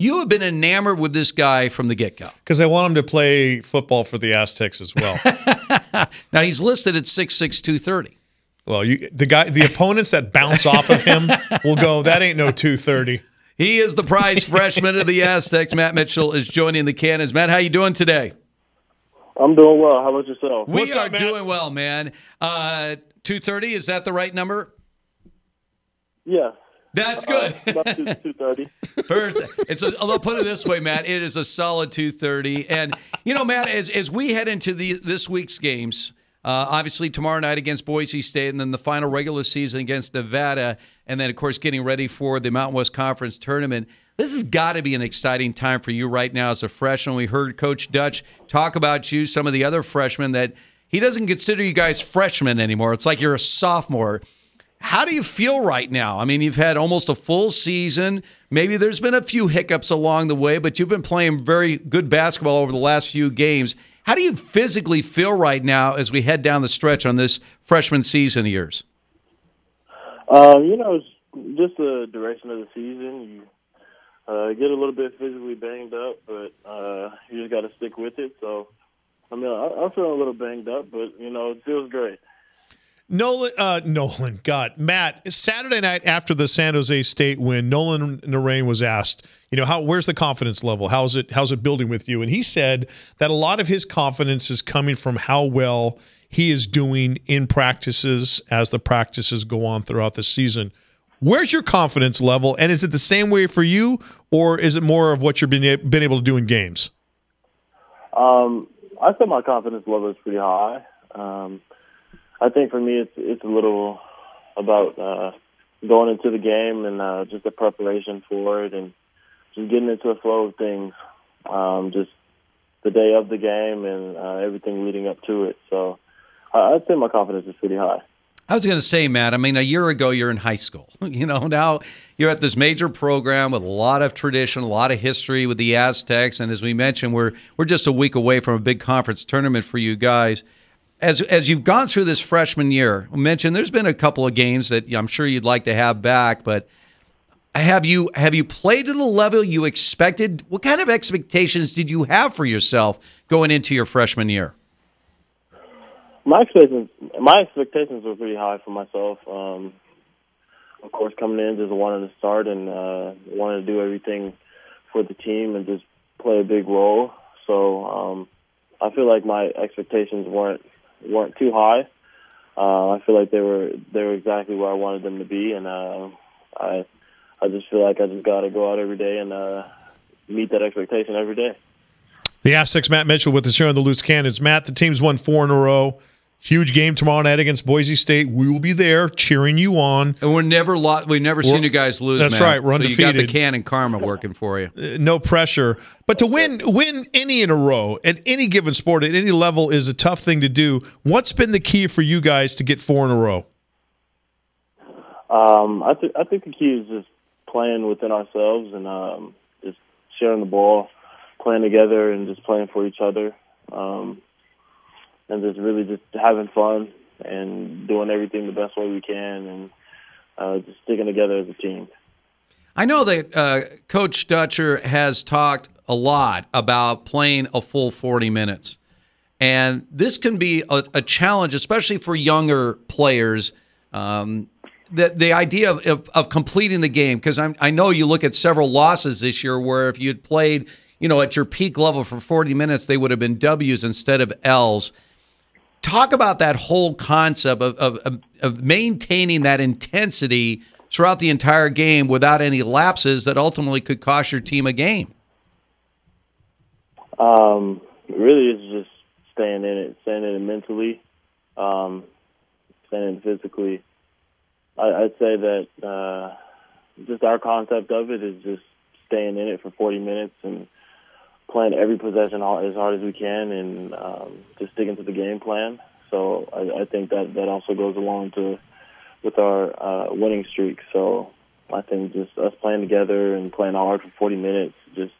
You have been enamored with this guy from the get-go. Because I want him to play football for the Aztecs as well. Now, he's listed at 6'6", 230. Well, the opponents that bounce off of him will go, that ain't no 230. He is the prize freshman of the Aztecs. Matt Mitchell is joining the Cannons. Matt, how you doing today? I'm doing well. How about yourself? We are doing well, man. 230, is that the right number? Yeah. That's good. About 230. I'll put it this way, Matt. It is a solid 230. And, Matt, as we head into this week's games, obviously tomorrow night against Boise State and then the final regular season against Nevada, and then, of course, getting ready for the Mountain West Conference tournament, this has got to be an exciting time for you right now as a freshman. We heard Coach Dutch talk about you, some of the other freshmen, that he doesn't consider you guys freshmen anymore. It's like you're a sophomore. How do you feel right now? I mean, you've had almost a full season. Maybe there's been a few hiccups along the way, but you've been playing very good basketball over the last few games. How do you physically feel right now as we head down the stretch on this freshman season of yours? It's just the duration of the season. You get a little bit physically banged up, but you just got to stick with it. So, I'm feeling a little banged up, but, it feels great. Matt, Saturday night after the San Jose State win, Nolan Narain was asked, where's the confidence level? How's it building with you? And he said that a lot of his confidence is coming from how well he is doing in practices as the practices go on throughout the season. Where's your confidence level, and is it the same way for you, or is it more of what you've been able to do in games? I think my confidence level is pretty high. I think for me, it's a little about going into the game and just the preparation for it, and just getting into a flow of things. Just the day of the game and everything leading up to it. So I'd say my confidence is pretty high. I was going to say, Matt, a year ago you're in high school. Now you're at this major program with a lot of tradition, a lot of history with the Aztecs, and as we mentioned, we're just a week away from a big conference tournament for you guys. As you've gone through this freshman year, I mentioned there's been a couple of games that I'm sure you'd like to have back, but have you played to the level you expected? What kind of expectations did you have for yourself going into your freshman year? My expectations were pretty high for myself. Of course, coming in, just wanted to start and wanted to do everything for the team and just play a big role. So I feel like my expectations weren't too high. I feel like they were exactly where I wanted them to be, and I just feel like I just got to go out every day and meet that expectation every day. The Aztecs, Matt Mitchell with us here on the Loose Cannons. Matt, the team's won 4 in a row. Huge game tomorrow night against Boise State. We will be there cheering you on. And we've never seen you guys lose. That's Matt. right. We're undefeated. So you got the Cannon karma working for you. No pressure. But to win any in a row at any given sport at any level is a tough thing to do. What's been the key for you guys to get 4 in a row? I think the key is just playing within ourselves and just sharing the ball, playing together, and just playing for each other. And just really just having fun and doing everything the best way we can and just sticking together as a team. I know that Coach Dutcher has talked a lot about playing a full 40 minutes. And this can be a challenge, especially for younger players, the idea of completing the game. Because I know you look at several losses this year where if you had played at your peak level for 40 minutes, they would have been W's instead of L's. Talk about that whole concept of maintaining that intensity throughout the entire game without any lapses that ultimately could cost your team a game. Really, it's just staying in it mentally, staying in it physically. I'd say that just our concept of it is just staying in it for 40 minutes and playing every possession as hard as we can and just sticking to the game plan. So I think that also goes along with our winning streak. So I think just us playing together and playing hard for 40 minutes, just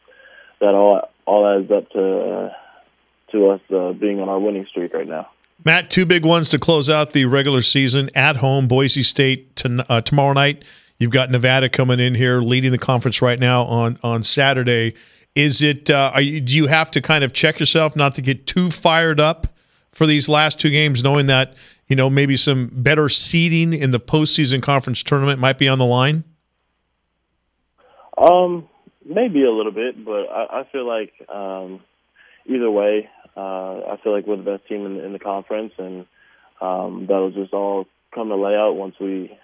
that all adds up to us being on our winning streak right now. Matt, 2 big ones to close out the regular season at home, Boise State tomorrow night. You've got Nevada coming in here leading the conference right now on Saturday. Is it? Do you have to kind of check yourself not to get too fired up for these last two games, knowing that maybe some better seeding in the postseason conference tournament might be on the line? Maybe a little bit, but I feel like either way, I feel like we're the best team in the conference, and that'll just all come to lay out once we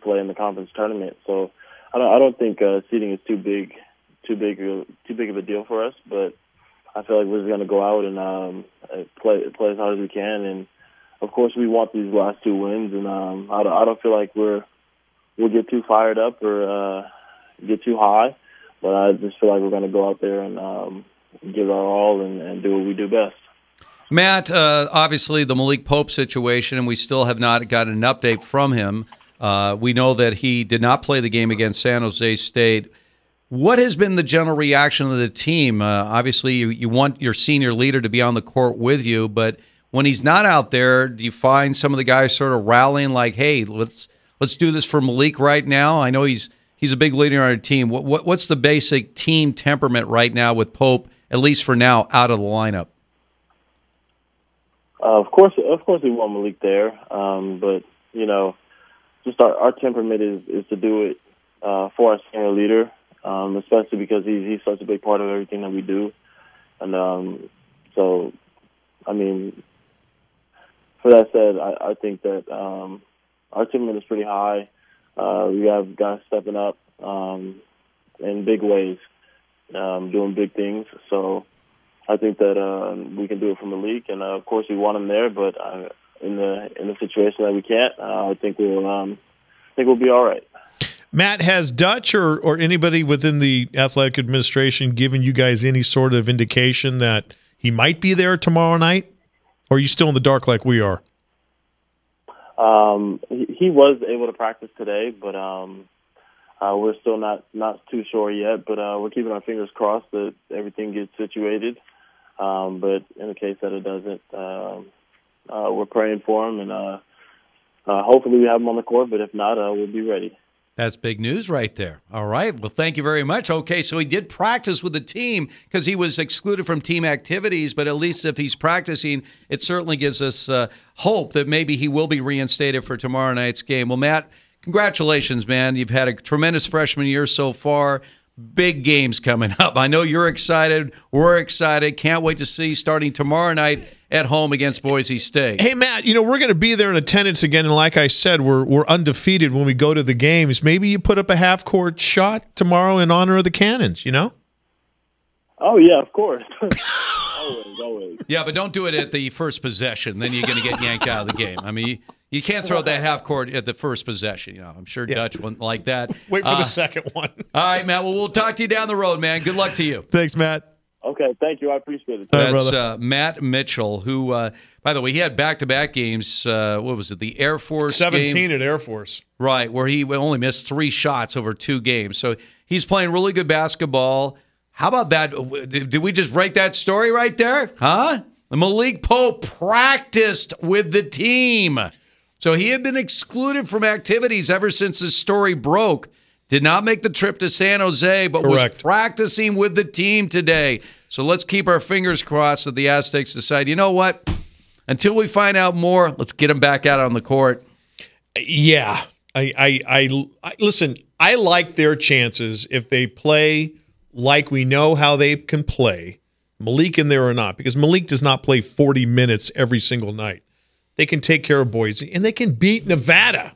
play in the conference tournament. So I don't think seeding is too big of a deal for us, but I feel like we're just going to go out and play as hard as we can, and of course we want these last two wins, and I don't feel like we'll get too fired up or get too high, but I just feel like we're going to go out there and give our all and do what we do best. Matt, obviously the Malik Pope situation, and we still have not gotten an update from him. We know that he did not play the game against San Jose State. What has been the general reaction of the team? Obviously, you want your senior leader to be on the court with you, but when he's not out there, do you find some of the guys sort of rallying like, hey, let's do this for Malik right now? I know he's a big leader on our team. What's the basic team temperament right now with Pope, at least for now, out of the lineup? Of course, we want Malik there, but just our temperament is to do it for our senior leader, especially because he's such a big part of everything that we do, and so I mean, for that said, I think that our temperament is pretty high. We have guys stepping up in big ways, doing big things. So I think that we can do it for Malik, and of course we want him there. But in the situation that we can't, I think we'll be all right. Matt, has Dutch or anybody within the athletic administration given you guys any sort of indication that he might be there tomorrow night? Or are you still in the dark like we are? He was able to practice today, but we're still not too sure yet. But we're keeping our fingers crossed that everything gets situated. But in the case that it doesn't, we're praying for him, and hopefully we have him on the court. But if not, we'll be ready. That's big news right there. All right. Well, thank you very much. Okay, so he did practice with the team because he was excluded from team activities, but at least if he's practicing, it certainly gives us hope that maybe he will be reinstated for tomorrow night's game. Well, Matt, congratulations, man. You've had a tremendous freshman year so far. Big games coming up. I know you're excited. We're excited. Can't wait to see starting tomorrow night at home against Boise State. Hey, Matt, we're going to be there in attendance again, and like I said, we're undefeated when we go to the games. Maybe you put up a half-court shot tomorrow in honor of the Cannons, Oh, yeah, of course. Always. Yeah, but don't do it at the first possession. Then you're going to get yanked out of the game. I mean, you can't throw that half court at the first possession. I'm sure Dutch wouldn't like that. Wait for the second one. All right, Matt. Well, we'll talk to you down the road, man. Good luck to you. Thanks, Matt. Okay, thank you. I appreciate it. That's Matt Mitchell, who, by the way, he had back-to-back games. What was it, the Air Force 17 game? at Air Force. Right, where he only missed 3 shots over 2 games. So he's playing really good basketball. How about that? Did we just break that story right there? Huh? Malik Pope practiced with the team. So he had been excluded from activities ever since this story broke. Did not make the trip to San Jose, but was practicing with the team today. So let's keep our fingers crossed that the Aztecs decide, you know what? Until we find out more, let's get them back out on the court. Yeah. I listen, I like their chances if they play like we know how they can play, Malik in there or not, because Malik does not play 40 minutes every single night. They can take care of Boise, and they can beat Nevada.